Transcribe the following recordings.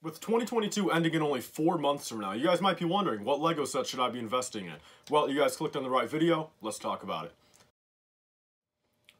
With 2022 ending in only 4 months from now, you guys might be wondering, what LEGO set should I be investing in? Well, you guys clicked on the right video, let's talk about it.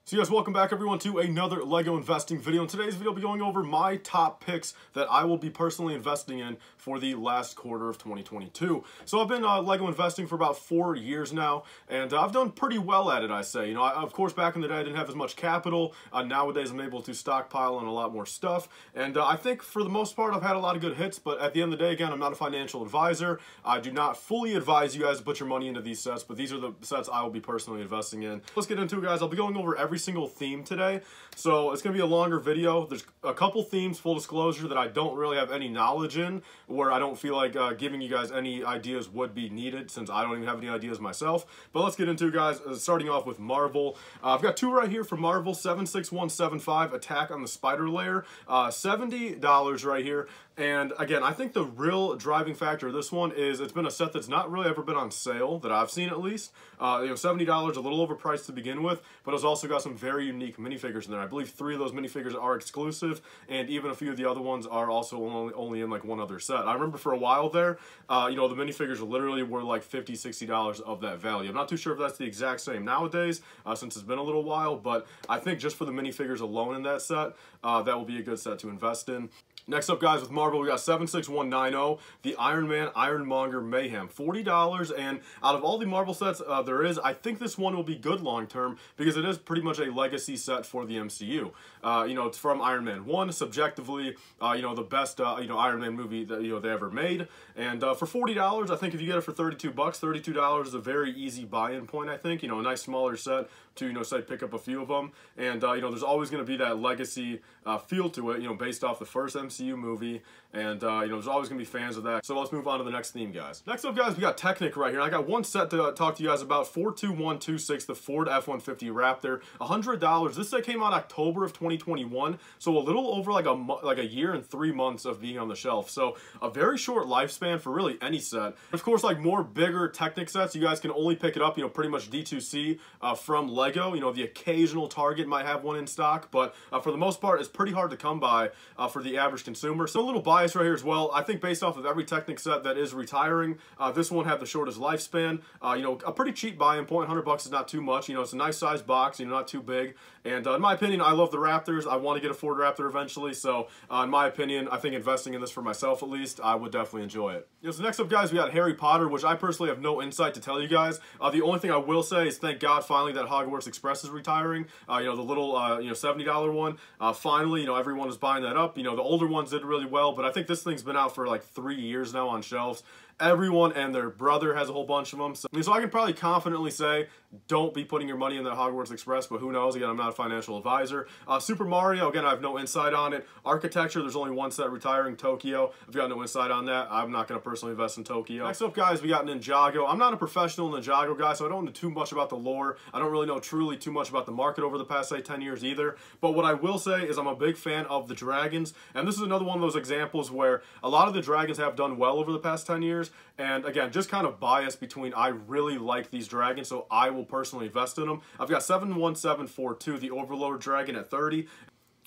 So yes, welcome back everyone to another LEGO investing video. In today's video, I'll be going over my top picks that I will be personally investing in for the last quarter of 2022. So I've been LEGO investing for about 4 years now, and I've done pretty well at it, I say. You know, of course, back in the day, I didn't have as much capital. Nowadays, I'm able to stockpile on a lot more stuff, and I think for the most part, I've had a lot of good hits, but at the end of the day, again, I'm not a financial advisor. I do not fully advise you guys to put your money into these sets, but these are the sets I will be personally investing in. Let's get into it, guys. I'll be going over every single theme today, so it's gonna be a longer video. There's a couple themes, full disclosure, that I don't really have any knowledge in, where I don't feel like giving you guys any ideas would be needed, since I don't even have any ideas myself. But let's get into it, guys. Starting off with Marvel. I've got two right here for Marvel. 76175 Attack on the Spider Layer, $70 right here. And again, I think the real driving factor of this one is it's been a set that's not really ever been on sale, that I've seen at least. You know, $70, a little overpriced to begin with, but it's also got some very unique minifigures in there. I believe 3 of those minifigures are exclusive, and even a few of the other ones are also only in like one other set. I remember for a while there, you know, the minifigures literally were like $50, $60 of that value. I'm not too sure if that's the exact same nowadays, since it's been a little while, but I think just for the minifigures alone in that set, that will be a good set to invest in. Next up, guys, with Marvel, we got 76190, the Iron Man Ironmonger Mayhem, $40, and out of all the Marvel sets there is, I think this one will be good long-term, because it is pretty much a legacy set for the MCU. You know, it's from Iron Man 1, subjectively, you know, the best, you know, Iron Man movie that, you know, they ever made, and for $40, I think if you get it for 32 bucks, $32 is a very easy buy-in point, I think. You know, a nice smaller set to, you know, say, pick up a few of them, and, you know, there's always going to be that legacy feel to it, you know, based off the first MCU movie, and you know, there's always gonna be fans of that. So let's move on to the next theme, guys. Next up, guys, we got Technic right here. I got one set to talk to you guys about, 42126, the Ford F-150 Raptor, $100. This set came out October of 2021, so a little over like a year and 3 months of being on the shelf. So a very short lifespan for really any set. Of course, like more bigger Technic sets, you guys can only pick it up, you know, pretty much D2C from LEGO. You know, the occasional Target might have one in stock, but for the most part, it's pretty hard to come by for the average consumer. So a little bias right here as well. I think based off of every Technic set that is retiring, this one had the shortest lifespan. You know, a pretty cheap buy-in point. $100 is not too much. You know, it's a nice size box, you know, not too big. And in my opinion, I love the Raptors. I want to get a Ford Raptor eventually. So in my opinion, I think investing in this for myself at least, I would definitely enjoy it. You know, so next up, guys, we got Harry Potter, which I personally have no insight to tell you guys. The only thing I will say is thank God finally that Hogwarts Express is retiring. You know, the little, you know, $70 one. Finally, you know, everyone is buying that up. You know, the older ones did really well, but I think this thing's been out for like 3 years now on shelves. Everyone and their brother has a whole bunch of them. So I can probably confidently say, don't be putting your money in that Hogwarts Express, but who knows? Again, I'm not a financial advisor. Super Mario, again, I have no insight on it. Architecture, there's only one set retiring, Tokyo. I've got no insight on that. I'm not going to personally invest in Tokyo. Next up, guys, we got Ninjago. I'm not a professional Ninjago guy, so I don't know too much about the lore. I don't really know truly too much about the market over the past, say, 10 years either. But what I will say is I'm a big fan of the dragons, and this is another one of those examples where a lot of the dragons have done well over the past 10 years, and again, just kind of biased between I really like these dragons, so I will personally invest in them. I've got 71742, the Overlord Dragon at 30,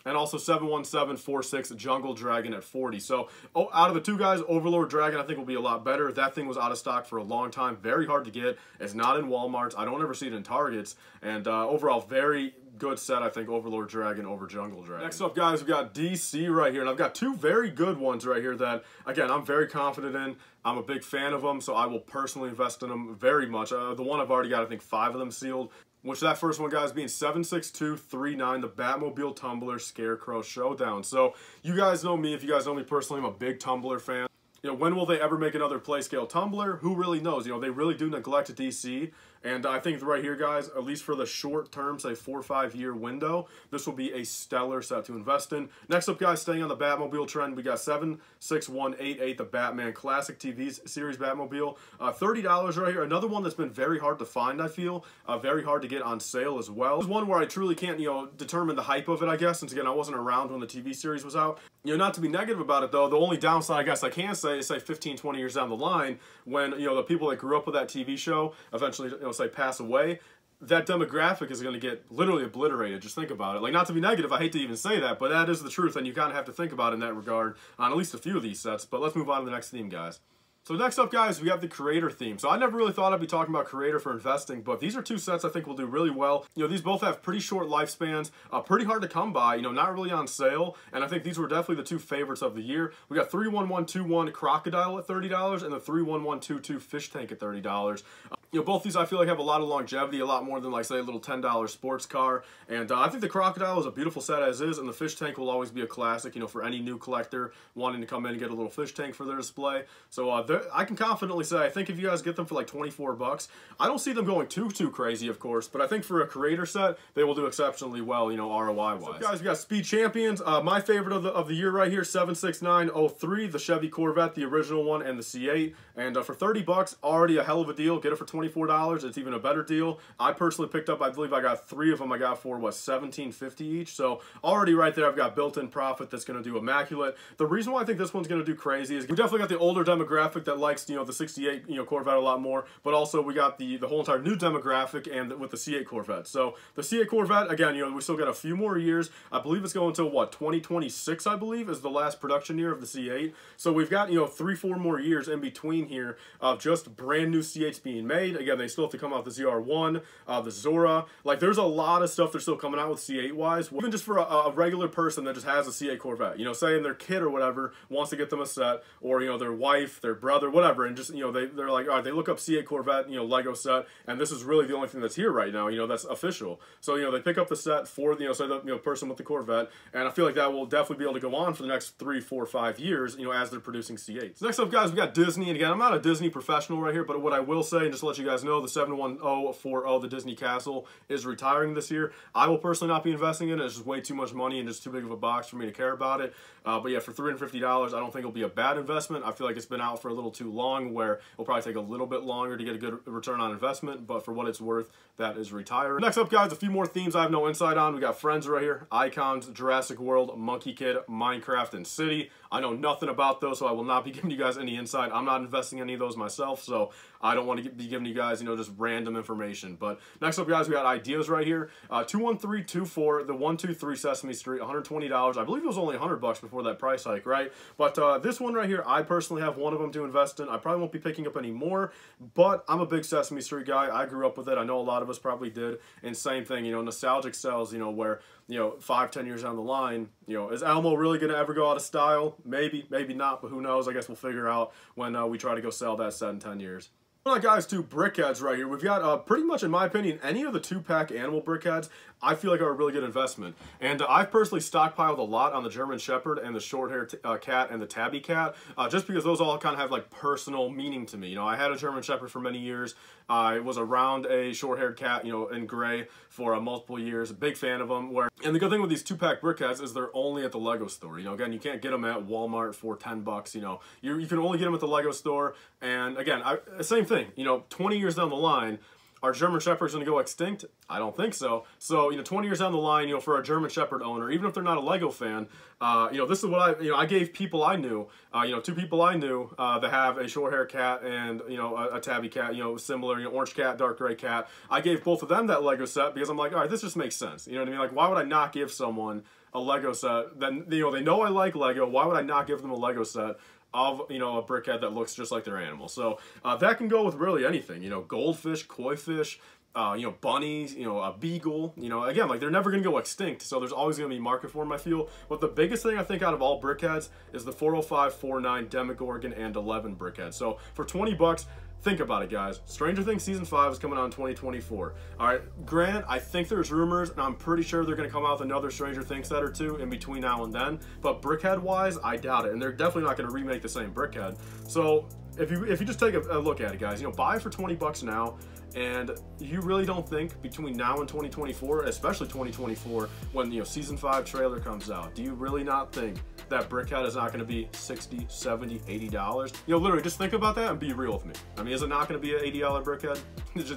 and also 71746, Jungle Dragon at 40. So out of the two guys, Overlord Dragon I think will be a lot better. That thing was out of stock for a long time, very hard to get. It's not in Walmarts. I don't ever see it in Targets, and overall very good set, I think, Overlord Dragon over Jungle Dragon. Next up, guys, we got DC right here, and I've got two very good ones right here that, again, I'm very confident in. I'm a big fan of them, so I will personally invest in them very much. The one I've already got, I think, 5 of them sealed, which that first one, guys, being 76239, the Batmobile Tumbler Scarecrow Showdown. So you guys know me. If you guys know me personally, I'm a big Tumbler fan. You know, when will they ever make another play-scale Tumbler? Who really knows? You know, they really do neglect DC. And I think right here, guys, at least for the short term, say 4 or 5 year window, this will be a stellar set to invest in. Next up, guys, staying on the Batmobile trend, we got 76188, the Batman Classic TV Series Batmobile. $30 right here. Another one that's been very hard to find, I feel. Very hard to get on sale as well. This is one where I truly can't, you know, determine the hype of it, I guess, since, again, I wasn't around when the TV series was out. You know, not to be negative about it, though, the only downside, I guess, I can say is, say, 15, 20 years down the line, when, you know, the people that grew up with that TV show eventually, you know, say, pass away, that demographic is going to get literally obliterated. Just think about it. Like, not to be negative, I hate to even say that, but that is the truth, and you kind of have to think about it in that regard on at least a few of these sets. But let's move on to the next theme, guys. So next up, guys, we have the creator theme. So I never really thought I'd be talking about creator for investing, but these are two sets I think will do really well. You know, these both have pretty short lifespans, pretty hard to come by, you know, not really on sale, and I think these were definitely the two favorites of the year. We got 31121 Crocodile at $30 and the 31122 Fish Tank at $30. You know, both these I feel like have a lot of longevity, a lot more than, like, say, a little $10 sports car. And I think the Crocodile is a beautiful set as is, and the Fish Tank will always be a classic, you know, for any new collector wanting to come in and get a little fish tank for their display. So I can confidently say, I think if you guys get them for like 24 bucks, I don't see them going too crazy, of course, but I think for a creator set, they will do exceptionally well, you know, ROI-wise. So guys, we got Speed Champions. My favorite of the year right here, 76903, the Chevy Corvette, the original one, and the C8. And for 30 bucks, already a hell of a deal. Get it for $24. It's even a better deal. I personally picked up, I believe I got 3 of them. I got for, what, $17.50 each. So already right there, I've got built-in profit that's going to do immaculate. The reason why I think this one's going to do crazy is we definitely got the older demographic that likes, you know, the 68, you know, Corvette a lot more, but also we got the whole entire new demographic and with the C8 Corvette. So the C8 Corvette, again, you know, we still got a few more years. I believe it's going until, what, 2026, I believe, is the last production year of the C8. So we've got, you know, 3-4 more years in between here of just brand new C8s being made. Again, they still have to come out the ZR1, the Zora. Like, there's a lot of stuff they're still coming out with C8-wise. Even just for a regular person that just has a C8 Corvette, you know, saying their kid or whatever wants to get them a set, or, you know, their wife, their brother, whatever, and just, you know, they're like, all right, they look up C8 Corvette, you know, Lego set, and this is really the only thing that's here right now, you know, that's official. So, you know, they pick up the set for, you know, say the, you know, person with the Corvette, and I feel like that will definitely be able to go on for the next 3, 4, 5 years, you know, as they're producing C8s. So next up, guys, we got Disney, and again, I'm not a Disney professional right here, but what I will say, and just to let you guys know, the 71040, the Disney Castle, is retiring this year. I will personally not be investing in it. It's just way too much money and just too big of a box for me to care about it. But yeah, for $350, I don't think it'll be a bad investment. I feel like it's been out for a little too long, where it'll probably take a little bit longer to get a good return on investment, but for what it's worth, that is retiring. Next up, guys, a few more themes I have no insight on. We got Friends right here, Icons, Jurassic World, Monkey Kid, Minecraft, and City. I know nothing about those, so I will not be giving you guys any insight. I'm not investing in any of those myself, so I don't want to be giving you guys, you know, just random information. But next up, guys, we got Ideas right here. 21324, the 123 Sesame Street, $120. I believe it was only $100 before that price hike, right? But this one right here, I personally have one of them to invest in. I probably won't be picking up any more, but I'm a big Sesame Street guy. I grew up with it. I know a lot of us probably did. And same thing, you know, nostalgic sells, you know, where, you know, 5, 10 years down the line, you know, is Elmo really going to ever go out of style? Maybe, maybe not, but who knows? I guess we'll figure out when we try to go sell that set in 10 years. All right, guys, 2 BrickHeads right here. We've got, pretty much, in my opinion, any of the 2-pack animal BrickHeads, I feel like are a really good investment. And I've personally stockpiled a lot on the German Shepherd and the short-haired cat and the tabby cat, just because those all kind of have, like, personal meaning to me. You know, I had a German Shepherd for many years. I was around a short-haired cat, you know, in gray for multiple years. A big fan of them. And the good thing with these 2-pack BrickHeads is they're only at the Lego store. You know, again, you can't get them at Walmart for $10. You know, you can only get them at the Lego store. And again, same thing. You know, 20 years down the line, are German Shepherds going to go extinct? I don't think so. So, you know, 20 years down the line, you know, for a German Shepherd owner, even if they're not a Lego fan, you know, this is what I gave people I knew, you know, 2 people I knew that have a short-haired cat and, you know, a tabby cat, you know, similar, you know, orange cat, dark gray cat. I gave both of them that Lego set because I'm like, all right, this just makes sense. You know what I mean? Like, why would I not give someone a Lego set? Then, you know, they know I like Lego. Why would I not give them a Lego set of, you know, a BrickHead that looks just like their animal? So that can go with really anything, you know, goldfish, koi fish, you know, bunnies, you know, a beagle, you know, again, like, they're never going to go extinct, so there's always going to be market for them, I feel. But the biggest thing I think out of all BrickHeads is the 405, 49, Demogorgon, and 11 BrickHeads. So for 20 bucks, think about it, guys. Stranger Things Season 5 is coming out in 2024. All right, granted, I think there's rumors, and I'm pretty sure they're going to come out with another Stranger Things set or 2 in between now and then. But BrickHead-wise, I doubt it, and they're definitely not going to remake the same BrickHead. So if you just take a look at it, guys, you know, buy for 20 bucks now, and you really don't think between now and 2024, especially 2024, when, you know, Season 5 trailer comes out, do you really not think that BrickHead is not going to be $60, $70, $80? You know, literally, just think about that and be real with me. I mean, is it not going to be an $80 BrickHead?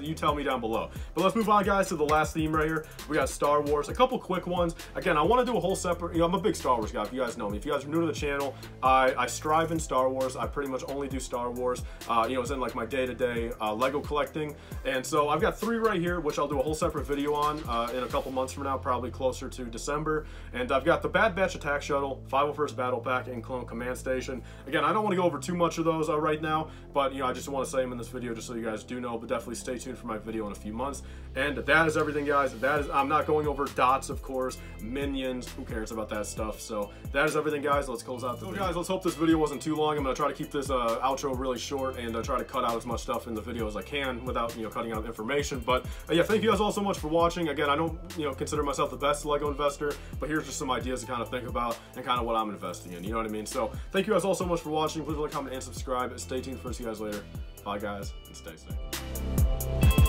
You tell me down below. But let's move on, guys, to the last theme right here. We got Star Wars. A couple quick ones. Again, I want to do a whole separate, you know, I'm a big Star Wars guy, if you guys know me. If you guys are new to the channel, I strive in Star Wars. I pretty much only do Star Star Wars. You know, it's in like my day-to-day Lego collecting. And so I've got 3 right here, which I'll do a whole separate video on in a couple months from now, probably closer to December. And I've got the Bad Batch Attack Shuttle, 501st Battle Pack, and Clone Command Station. Again, I don't want to go over too much of those right now, but you know, I just want to say them in this video just so you guys do know, but definitely stay tuned for my video in a few months. And that is everything, guys. That is, I'm not going over dots, of course, minions, who cares about that stuff. So that is everything, guys. Let's close out the video. Guys, let's hope this video wasn't too long. I'm going to try to keep this outro really short and try to cut out as much stuff in the video as I can without, you know, cutting out information. But yeah, thank you guys all so much for watching. Again, I don't, you know, consider myself the best Lego investor, but here's just some ideas to kind of think about and kind of what I'm investing in, you know what I mean? So thank you guys all so much for watching. Please like, comment, and subscribe. Stay tuned for see you guys later. Bye, guys, and stay safe.